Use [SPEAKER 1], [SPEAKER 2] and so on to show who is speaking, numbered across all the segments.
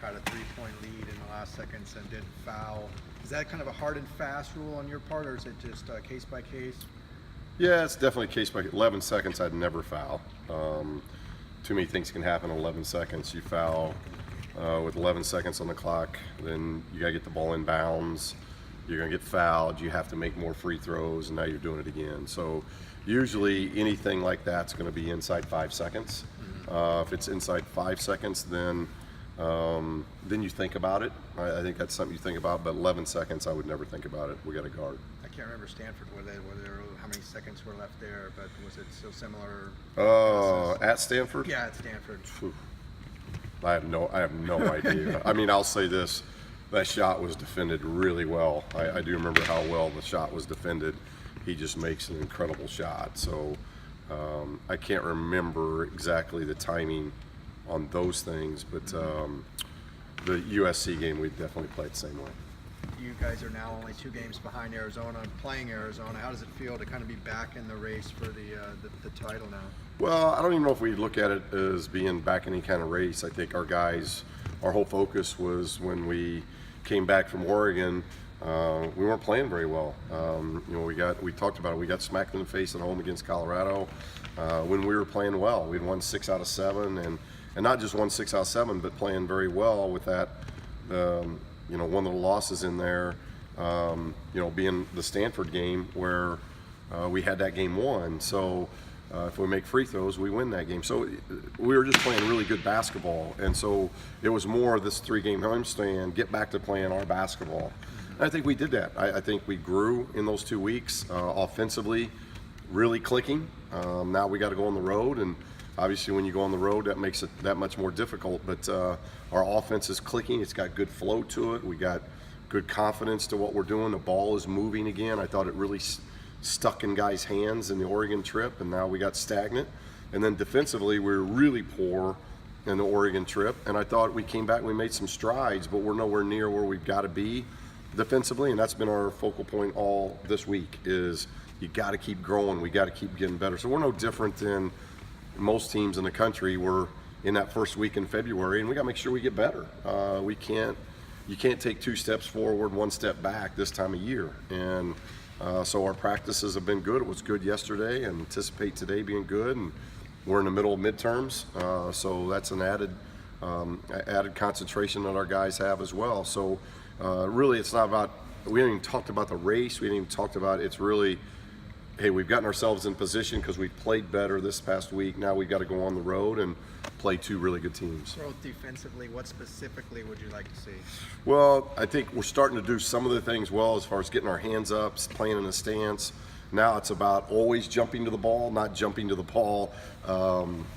[SPEAKER 1] had a 3-point lead in the last seconds and didn't foul. Is that kind of a hard and fast rule on your part, or is it just case by case?
[SPEAKER 2] Yeah, it's definitely case by 11 seconds. I'd never foul. Too many things can happen in 11 seconds. You foul with 11 seconds on the clock, then you gotta get the ball in bounds. You're gonna get fouled. You have to make more free throws, and now you're doing it again. So usually anything like that's gonna be inside 5 seconds. If it's inside 5 seconds, then you think about it. I think that's something you think about. But 11 seconds, I would never think about it. We got to guard.
[SPEAKER 1] I can't remember Stanford how many seconds were left there, but was it so similar?
[SPEAKER 2] At Stanford?
[SPEAKER 1] Yeah, at Stanford.
[SPEAKER 2] Whew. I have no idea. I mean, I'll say this: that shot was defended really well. I do remember how well the shot was defended. He just makes an incredible shot. So I can't remember exactly the timing on those things, but the USC game, we definitely played the same way.
[SPEAKER 1] You guys are now only 2 games behind Arizona and playing Arizona. How does it feel to kind of be back in the race for the title now?
[SPEAKER 2] Well, I don't even know if we look at it as being back in any kind of race. I think our whole focus was when we came back from Oregon, we weren't playing very well. We talked about it. We got smacked in the face at home against Colorado when we were playing well. We'd won 6 out of 7, and not just won 6 out of 7, but playing very well with that. One of the losses in there, being the Stanford game where we had that game won. So if we make free throws, we win that game. So we were just playing really good basketball, and so it was more of this 3-game homestand, get back to playing our basketball. And I think we did that. I think we grew in those 2 weeks offensively, really clicking. Now we got to go on the road, and obviously when you go on the road, that makes it that much more difficult. But our offense is clicking. It's got good flow to it. We got good confidence to what we're doing. The ball is moving again. I thought it really stuck in guys' hands in the Oregon trip, and now we got stagnant. And then defensively, we were really poor in the Oregon trip, and I thought we came back and we made some strides, but we're nowhere near where we've got to be defensively, and that's been our focal point all this week is you got to keep growing. We got to keep getting better. So we're no different than most teams in the country. We're in that first week in February, and we got to make sure we get better. You can't take 2 steps forward, 1 step back this time of year. And so our practices have been good. It was good yesterday, and anticipate today being good. And we're in the middle of midterms, so that's an added concentration that our guys have as well. So really, it's not about. We haven't even talked about the race. We haven't even talked about. It's really, hey, we've gotten ourselves in position because we've played better this past week. Now we've got to go on the road and play 2 really good teams.
[SPEAKER 1] Growth defensively, what specifically would you like to see?
[SPEAKER 2] Well, I think we're starting to do some of the things well as far as getting our hands up, playing in a stance. Now it's about always jumping to the ball, not jumping to the ball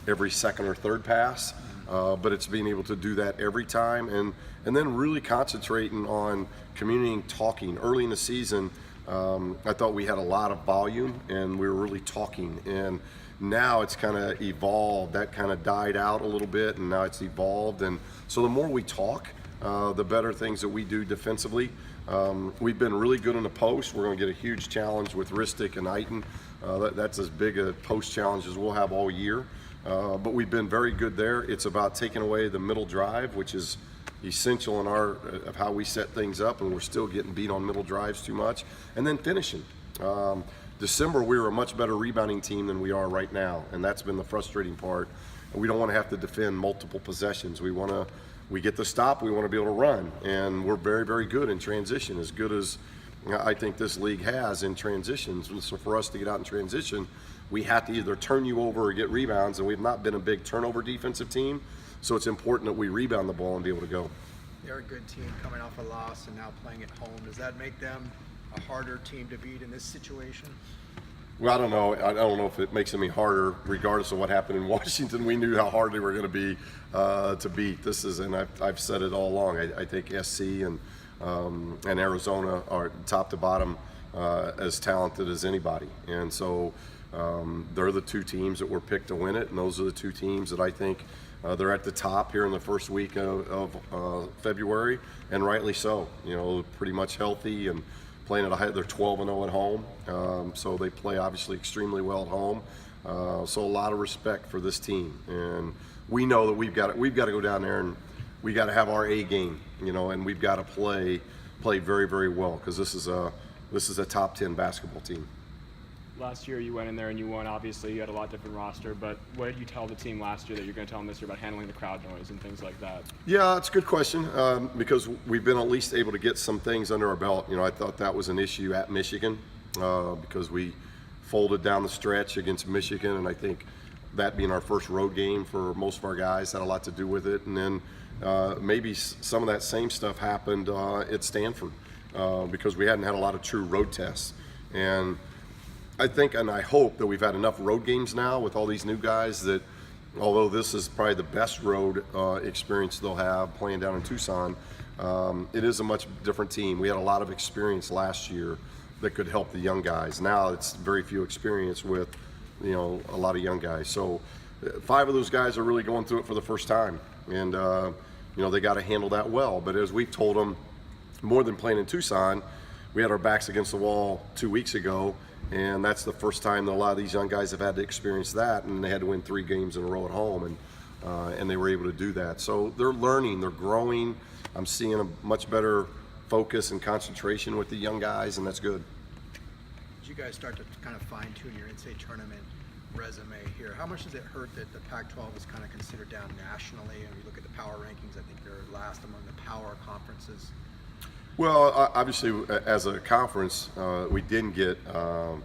[SPEAKER 2] every second or third pass, but it's being able to do that every time, and then really concentrating on communicating, talking. Early in the season, I thought we had a lot of volume and we were really talking, and now it's kind of evolved. That kind of died out a little bit, and now it's evolved. And so the more we talk, the better things that we do defensively. We've been really good in the post. We're going to get a huge challenge with Ristic and Eiton. That's as big a post challenge as we'll have all year. But we've been very good there. It's about taking away the middle drive, which is essential in of how we set things up, and we're still getting beat on middle drives too much. And then finishing. December, we were a much better rebounding team than we are right now, and that's been the frustrating part. We don't want to have to defend multiple possessions. We get the stop, we want to be able to run, and we're very, very good in transition, as good as I think this league has in transitions. So for us to get out in transition, we have to either turn you over or get rebounds, and we've not been a big turnover defensive team, so it's important that we rebound the ball and be able to go.
[SPEAKER 1] They're a good team coming off a loss and now playing at home. Does that make them a harder team to beat in this situation?
[SPEAKER 2] Well, I don't know. I don't know if it makes any harder, regardless of what happened in Washington. We knew how hard they were going to be to beat. This is, and I've said it all along. I think SC and Arizona are top to bottom as talented as anybody, and so they're the 2 teams that were picked to win it, and those are the 2 teams that I think they're at the top here in the first week of February, and rightly so. Pretty much healthy and playing at a high. They're 12-0 at home, so they play obviously extremely well at home. So a lot of respect for this team, and we know that we've got to go down there and we got to have our A game, and we've got to play very, very well, because this is a top 10 basketball team.
[SPEAKER 3] Last year you went in there and you won. Obviously, you had a lot different roster, but what did you tell the team last year that you're going to tell them this year about handling the crowd noise and things like that?
[SPEAKER 2] Yeah, it's a good question, because we've been at least able to get some things under our belt. I thought that was an issue at Michigan, because we folded down the stretch against Michigan, and I think that being our first road game for most of our guys had a lot to do with it. And then maybe some of that same stuff happened at Stanford, because we hadn't had a lot of true road tests. And I think and I hope that we've had enough road games now with all these new guys that, although this is probably the best road experience they'll have playing down in Tucson, it is a much different team. We had a lot of experience last year that could help the young guys. Now it's very few experience with a lot of young guys. So 5 of those guys are really going through it for the first time, and they got to handle that well. But as we've told them, more than playing in Tucson, we had our backs against the wall 2 weeks ago, and that's the first time that a lot of these young guys have had to experience that, and they had to win 3 games in a row at home, and they were able to do that. So they're learning, they're growing. I'm seeing a much better focus and concentration with the young guys, and that's good.
[SPEAKER 1] As you guys start to kind of fine-tune your NCAA tournament resume here, how much does it hurt that the Pac-12 is kind of considered down nationally? And you look at the power rankings, I think you're last among the power conferences.
[SPEAKER 2] Well, obviously, as a conference, we didn't get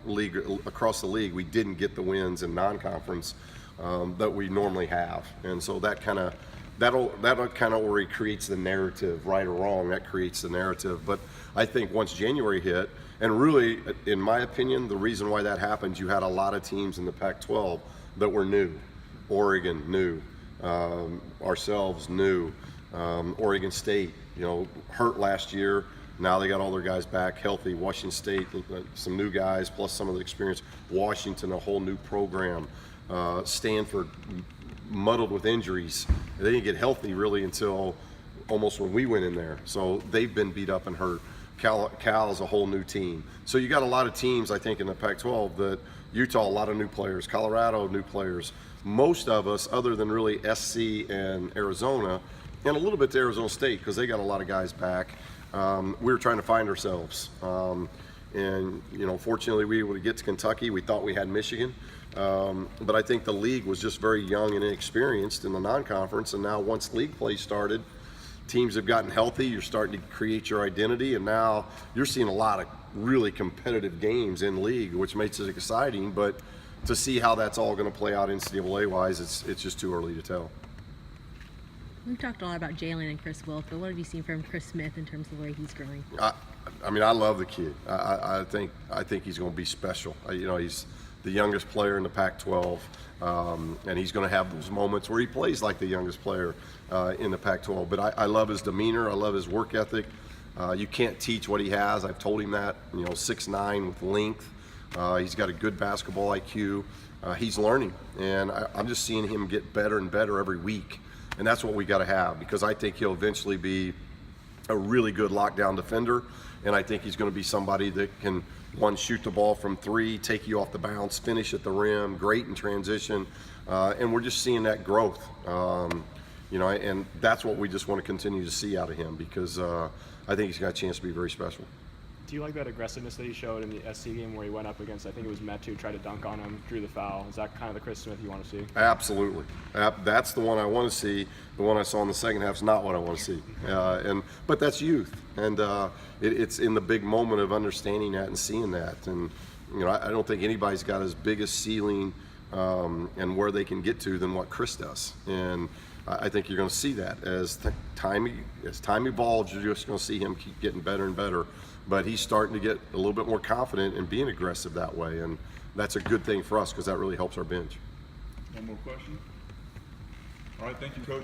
[SPEAKER 2] league across the league. We didn't get the wins in non-conference that we normally have, and so that kind of already creates the narrative, right or wrong. That creates the narrative. But I think once January hit, and really, in my opinion, the reason why that happened, you had a lot of teams in the Pac-12 that were new. Oregon new, ourselves new, Oregon State, hurt last year. Now they got all their guys back healthy. Washington State, some new guys, plus some of the experience. Washington, a whole new program. Stanford, muddled with injuries. They didn't get healthy really until almost when we went in there. So they've been beat up and hurt. Cal is a whole new team. So you got a lot of teams, I think, in the Pac-12 that Utah, a lot of new players. Colorado, new players. Most of us, other than really SC and Arizona, and a little bit to Arizona State because they got a lot of guys back, we were trying to find ourselves. And fortunately, we were able to get to Kentucky. We thought we had Michigan. But I think the league was just very young and inexperienced in the non-conference. And now once league play started, teams have gotten healthy. You're starting to create your identity. And now you're seeing a lot of really competitive games in league, which makes it exciting. But to see how that's all going to play out NCAA-wise, it's just too early to tell.
[SPEAKER 4] We've talked a lot about Jalen and Chris Wilk, but what have you seen from Chris Smith in terms of the way he's growing?
[SPEAKER 2] I love the kid. I think he's going to be special. He's the youngest player in the Pac-12, and he's going to have those moments where he plays like the youngest player in the Pac-12. But I love his demeanor. I love his work ethic. You can't teach what he has. I've told him that. 6'9" with length. He's got a good basketball IQ. He's learning, and I'm just seeing him get better and better every week. And that's what we got to have, because I think he'll eventually be a really good lockdown defender, and I think he's going to be somebody that can, shoot the ball from 3, take you off the bounce, finish at the rim, great in transition, and we're just seeing that growth. And that's what we just want to continue to see out of him, because I think he's got a chance to be very special.
[SPEAKER 3] Do you like that aggressiveness that he showed in the SC game where he went up against, I think it was Metu, tried to dunk on him, drew the foul? Is that kind of the Chris Smith you want to see?
[SPEAKER 2] Absolutely. That's the one I want to see. The one I saw in the second half is not what I want to see. But that's youth, and it's in the big moment of understanding that and seeing that. And I don't think anybody's got as big a ceiling and where they can get to than what Chris does. And I think you're going to see that as time evolves. You're just going to see him keep getting better and better. But he's starting to get a little bit more confident in being aggressive that way, and that's a good thing for us because that really helps our bench.
[SPEAKER 5] One more question? All right, thank you, Coach.